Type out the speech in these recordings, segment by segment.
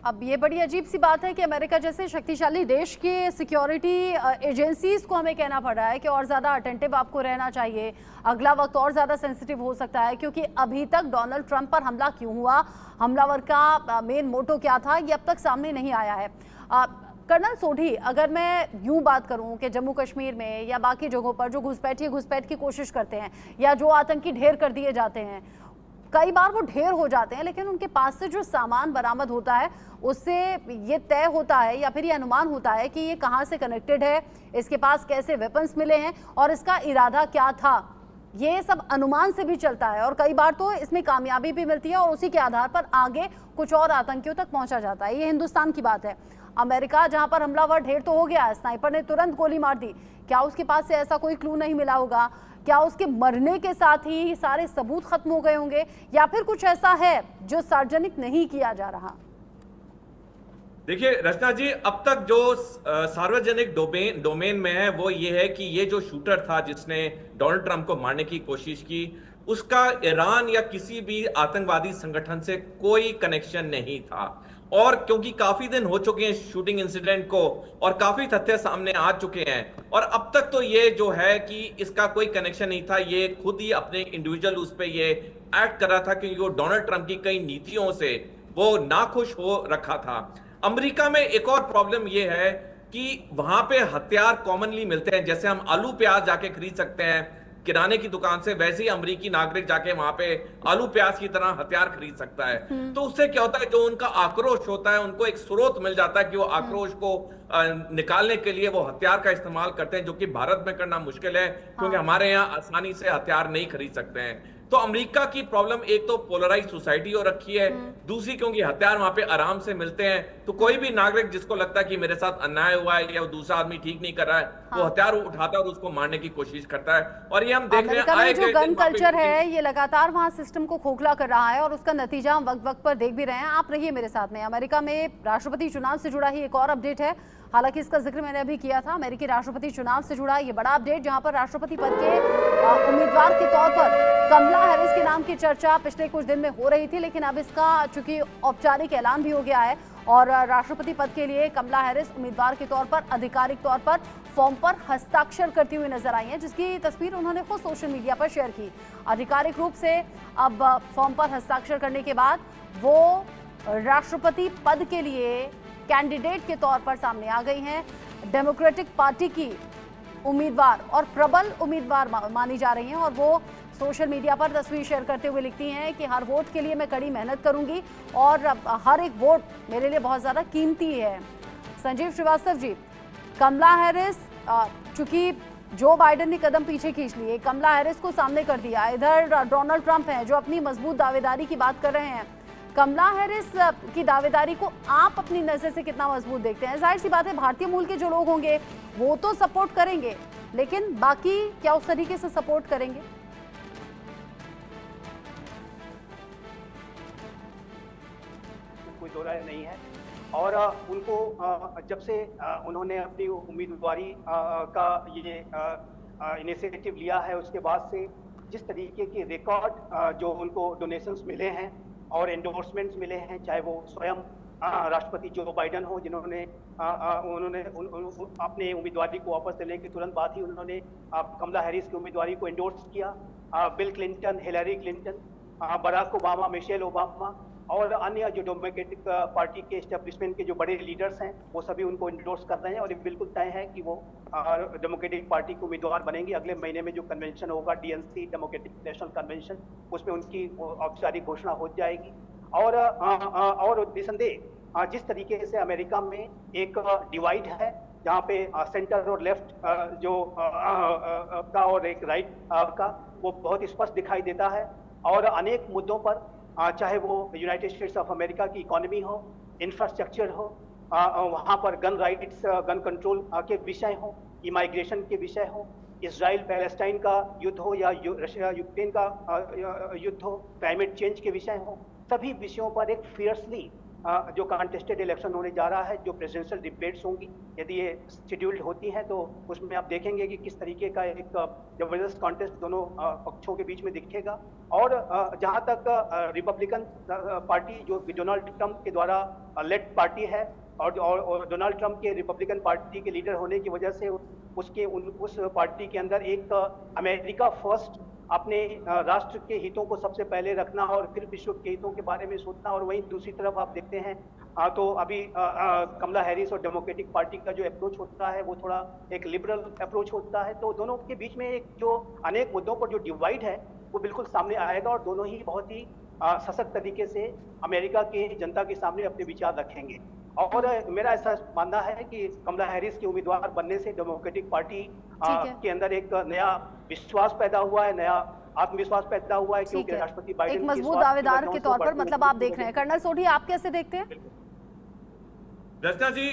अब ये बड़ी अजीब सी बात है कि अमेरिका जैसे शक्तिशाली देश के सिक्योरिटी एजेंसीज को हमें कहना पड़ रहा है कि और ज़्यादा अटेंटिव आपको रहना चाहिए, अगला वक्त और ज़्यादा सेंसिटिव हो सकता है, क्योंकि अभी तक डोनाल्ड ट्रंप पर हमला क्यों हुआ, हमलावर का मेन मोटो क्या था, ये अब तक सामने नहीं आया है। कर्नल सोढी, अगर मैं यूं बात करूं कि जम्मू कश्मीर में या बाकी जगहों पर जो घुसपैठ की कोशिश करते हैं या जो आतंकी ढेर कर दिए जाते हैं, कई बार वो ढेर हो जाते हैं लेकिन उनके पास से जो सामान बरामद होता है उससे ये तय होता है या फिर ये अनुमान होता है कि ये कहां से कनेक्टेड है, इसके पास कैसे वेपन्स मिले हैं और इसका इरादा क्या था। ये सब अनुमान से भी चलता है और कई बार तो इसमें कामयाबी भी मिलती है और उसी के आधार पर आगे कुछ और आतंकियों तक पहुंचा जाता है। ये हिंदुस्तान की बात है। अमेरिका जहां पर हमलावर ढेर तो हो गया, स्नाइपर ने तुरंत गोली मार दी, क्या उसके पास से ऐसा कोई क्लू नहीं मिला होगा? क्या उसके मरने के साथ ही सारे सबूत खत्म हो गए होंगे या फिर कुछ ऐसा है जो सार्वजनिक नहीं किया जा रहा? देखिए रचना जी, अब तक जो सार्वजनिक डोमेन में है वो ये है कि ये जो शूटर था जिसने डोनाल्ड ट्रंप को मारने की कोशिश की, उसका ईरान या किसी भी आतंकवादी संगठन से कोई कनेक्शन नहीं था। और क्योंकि काफी दिन हो चुके हैं शूटिंग इंसिडेंट को और काफी तथ्य सामने आ चुके हैं, और अब तक तो ये जो है कि इसका कोई कनेक्शन नहीं था, ये खुद ही अपने इंडिविजुअल उस पर ये एक्ट कर रहा था क्योंकि वो डोनाल्ड ट्रंप की कई नीतियों से वो नाखुश हो रखा था। अमेरिका में एक और प्रॉब्लम ये है कि वहां पे हथियार कॉमनली मिलते हैं, जैसे हम आलू प्याज जाके खरीद सकते हैं किराने की दुकान से, वैसे ही अमेरिकी नागरिक जाके वहां पे आलू प्याज की तरह हथियार खरीद सकता है। तो उससे क्या होता है, जो उनका आक्रोश होता है उनको एक स्रोत मिल जाता है कि वो आक्रोश को निकालने के लिए वो हथियार का इस्तेमाल करते हैं, जो कि भारत में करना मुश्किल है क्योंकि हमारे यहाँ आसानी से हथियार नहीं खरीद सकते हैं। तो अमेरिका की प्रॉब्लम एक तो पोलराइज सोसाइटी हो रखी है, दूसरी क्योंकि हथियार वहां पे आराम से मिलते हैं, तो कोई भी नागरिक जिसको लगता है कि मेरे साथ अन्याय हुआ है या दूसरा आदमी ठीक नहीं कर रहा है, वो हथियार उठाता है और उसको मारने की कोशिश करता है। और ये हम देख रहे हैं आए जो गन कल्चर है ये लगातार वहां सिस्टम को खोखला कर रहा है और उसका नतीजा हम वक्त वक्त पर देख भी रहे हैं। आप रहिए मेरे साथ में। अमेरिका में राष्ट्रपति चुनाव से जुड़ा ही एक और अपडेट है, हालांकि इसका जिक्र मैंने अभी किया था। अमेरिकी राष्ट्रपति चुनाव से जुड़ा ये बड़ा अपडेट, जहां पर राष्ट्रपति पद के उम्मीदवार के तौर पर कमला हैरिस के नाम की चर्चा पिछले कुछ दिन में हो रही थी, लेकिन अब इसका चूंकि औपचारिक ऐलान भी हो गया है और राष्ट्रपति पद के लिए कमला हैरिस उम्मीदवार के तौर पर आधिकारिक तौर पर फॉर्म पर हस्ताक्षर करती हुई नजर आई हैं, जिसकी तस्वीर उन्होंने खुद सोशल मीडिया पर शेयर की। आधिकारिक रूप से अब फॉर्म पर हस्ताक्षर करने के बाद वो राष्ट्रपति पद के लिए कैंडिडेट के तौर पर सामने आ गई हैं। डेमोक्रेटिक पार्टी की उम्मीदवार और प्रबल उम्मीदवार मानी जा रही हैं और वो सोशल मीडिया पर तस्वीर शेयर करते हुए लिखती हैं कि हर वोट के लिए मैं कड़ी मेहनत करूंगी और हर एक वोट मेरे लिए बहुत ज़्यादा कीमती है। संजीव श्रीवास्तव जी, कमला हैरिस, चूंकि जो बाइडेन ने कदम पीछे खींच लिए, कमला हैरिस को सामने कर दिया, इधर डोनाल्ड ट्रंप हैं जो अपनी मजबूत दावेदारी की बात कर रहे हैं। कमला हैरिस की दावेदारी को आप अपनी नजर से कितना मजबूत देखते हैं? जाहिर सी बात है भारतीय मूल के जो लोग होंगे वो तो सपोर्ट करेंगे, लेकिन बाकी क्या उस तरीके से सपोर्ट करेंगे? कोई दो राय नहीं है। और उनको जब से उन्होंने अपनी उम्मीदवारी का ये इनिशिएटिव लिया है, उसके बाद से जिस तरीके के रिकॉर्ड जो उनको डोनेशंस मिले हैं और एंडोर्समेंट्स मिले हैं, चाहे वो स्वयं राष्ट्रपति जो बाइडेन हो, जिन्होंने उन्होंने अपने उम्मीदवारी को वापस लेने के तुरंत बाद ही उन्होंने कमला हैरिस की उम्मीदवारी को एंडोर्स किया। Bill Clinton, Hillary Clinton, Barack Obama, Michelle Obama और अन्य जो डेमोक्रेटिक पार्टी के एस्टेब्लिशमेंट के जो बड़े लीडर्स हैं वो सभी उनको इंडोर्स कर रहे हैं और ये बिल्कुल तय है कि वो डेमोक्रेटिक पार्टी के उम्मीदवार बनेंगे। अगले महीने में जो कन्वेंशन होगा, डीएनसी डेमोक्रेटिक नेशनल कन्वेंशन, उसमें उनकी औपचारिक घोषणा हो जाएगी। और निसंदेह जिस तरीके से अमेरिका में एक डिवाइड है, जहाँ पे सेंटर और लेफ्ट जो का और एक राइट का, वो बहुत स्पष्ट दिखाई देता है। और अनेक मुद्दों पर, चाहे वो यूनाइटेड स्टेट्स ऑफ अमेरिका की इकोनॉमी हो, इंफ्रास्ट्रक्चर हो, वहाँ पर गन राइट्स, गन कंट्रोल के विषय हो, इमाइग्रेशन के विषय हो, इजराइल पैलेस्टाइन का युद्ध हो या रशिया यूक्रेन का युद्ध हो, क्लाइमेट चेंज के विषय हो, सभी विषयों पर एक फियर्सली जो कंटेस्टेड इलेक्शन होने जा रहा है, जो प्रेसिडेंशियल डिबेट्स होंगी, यदि ये शेड्यूल्ड होती हैं तो उसमें आप देखेंगे कि किस तरीके का एक जबरदस्त कॉन्टेस्ट दोनों पक्षों के बीच में दिखेगा। और जहां तक रिपब्लिकन पार्टी जो डोनाल्ड ट्रंप के द्वारा लेड पार्टी है और डोनाल्ड ट्रंप के रिपब्लिकन पार्टी के लीडर होने की वजह से उस पार्टी के अंदर एक अमेरिका फर्स्ट, अपने राष्ट्र के हितों को सबसे पहले रखना और फिर विश्व के हितों के बारे में सोचना। और वहीं दूसरी तरफ आप देखते हैं तो अभी कमला हैरिस और डेमोक्रेटिक पार्टी का जो अप्रोच होता है वो थोड़ा एक लिबरल अप्रोच होता है। तो दोनों के बीच में एक जो अनेक मुद्दों पर जो डिवाइड है वो बिल्कुल सामने आएगा और दोनों ही बहुत ही सशक्त तरीके से अमेरिका की जनता के सामने अपने विचार रखेंगे। और मेरा ऐसा मानना है कि कमला हैरिस के उम्मीदवार बनने से डेमोक्रेटिक पार्टी के अंदर एक नया विश्वास पैदा हुआ है, नया आत्मविश्वास पैदा हुआ है, क्योंकि राष्ट्रपति बाइडेन एक मजबूत दावेदार के तौर पर मतलब आप देख रहे हैं। कर्नल सोढी, आप कैसे देखते हैं? रचना जी,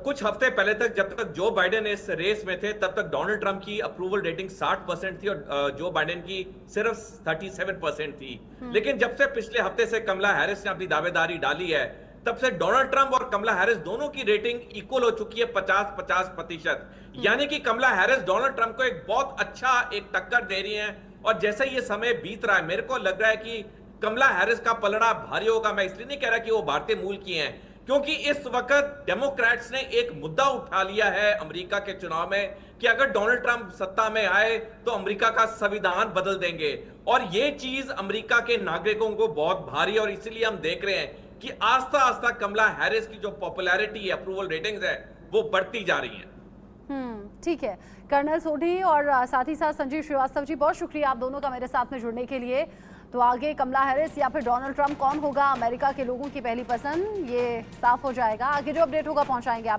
कुछ हफ्ते पहले तक जब तक जो बाइडेन इस रेस में थे तब तक डोनाल्ड ट्रंप की अप्रूवल रेटिंग 60% थी और जो बाइडेन की सिर्फ 37% थी। लेकिन जब से पिछले हफ्ते से कमला हैरिस ने अपनी दावेदारी डाली है तब से डोनाल्ड ट्रंप और कमला हैरिस दोनों की रेटिंग इक्वल हो चुकी है 50-50%। यानी कि कमला हैरिस डोनाल्ड ट्रंप को एक बहुत अच्छा एक टक्कर दे रही हैं। और जैसे ये समय बीत रहा है मेरे को लग रहा है कि कमला हैरिस का पलड़ा भारी होगा। मैं इसलिए नहीं कह रहा कि वो भारतीय मूल की हैं, क्योंकि इस वक्त डेमोक्रेट्स ने एक मुद्दा उठा लिया है अमेरिका के चुनाव में कि अगर डोनाल्ड ट्रंप सत्ता में आए तो अमेरिका का संविधान बदल देंगे। और ये चीज अमेरिका के नागरिकों को बहुत भारी है और इसीलिए हम देख रहे हैं कि आस्ता आस्ता कमला हैरिस की जो पॉपुलैरिटी है, अप्रूवल रेटिंग्स है, वो बढ़ती जा रही है। ठीक है कर्नल सोढी और साथ ही साथ संजीव श्रीवास्तव जी, बहुत शुक्रिया आप दोनों का मेरे साथ में जुड़ने के लिए। तो आगे कमला हैरिस या फिर डोनाल्ड ट्रंप कौन होगा अमेरिका के लोगों की पहली पसंद, ये साफ हो जाएगा। आगे जो अपडेट होगा पहुंचाएंगे आप